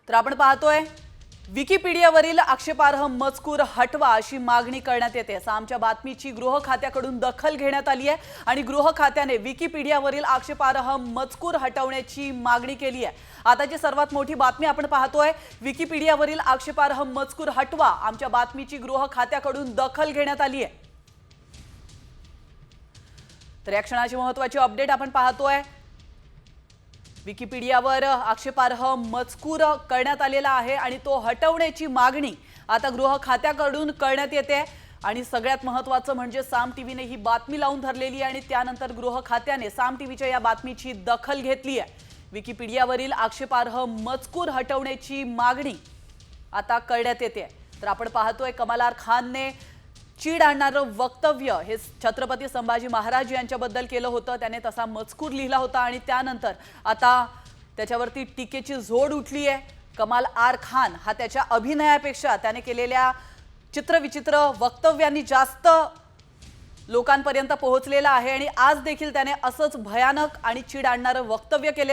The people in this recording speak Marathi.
तर आपण पाहतोय विकिपीडियावरील आक्षेपार्ह मजकूर हटवा अशी मागणी करण्यात येते। आमच्या बातमीची गृह खात्याकडून दखल घेण्यात आली आहे आणि गृह खात्याने विकिपीडियावरील आक्षेपार्ह मजकूर हटवण्याची मागणी केली आहे। आताची सर्वात मोठी बातमी आपण पाहतोय, विकिपीडियावरील आक्षेपार्ह मजकूर हटवा, आमच्या बातमीची गृह खात्याकडून दखल घेण्यात आली आहे। तर या क्षणाची महत्त्वाची अपडेट आपण पाहतोय, विकिपीडियावर आक्षेपार्ह मजकूर करण्यात आलेला आहे आणि तो हटवण्याची मागणी आता गृह खात्याकडून करण्यात येते। आणि सगळ्यात महत्त्वाचं म्हणजे साम टीव्हीने ही बातमी लावून धरलेली आहे आणि त्यानंतर गृह खात्याने साम टीव्हीच्या या बातमीची दखल घेतली आहे। विकिपीडियावरील आक्षेपार्ह मजकूर हटवण्याची मागणी आता करण्यात येते। तर आपण पाहतोय, कमलार खानने चीड आणणारं वक्तव्य हे छत्रपती संभाजी महाराज यांच्याबद्दल केलं होतं। त्याने तसा मजकूर लिहिला होता आणि त्यानंतर आता त्याच्यावरती टीकेची झोड उठली आहे। कमाल आर खान हा त्याच्या अभिनयापेक्षा त्याने केलेल्या चित्रविचित्र वक्तव्यांनी जास्त लोकांपर्यंत पोहोचलेला आहे आणि आज देखील त्याने असंच भयानक आणि चीड आणणारं वक्तव्य केले।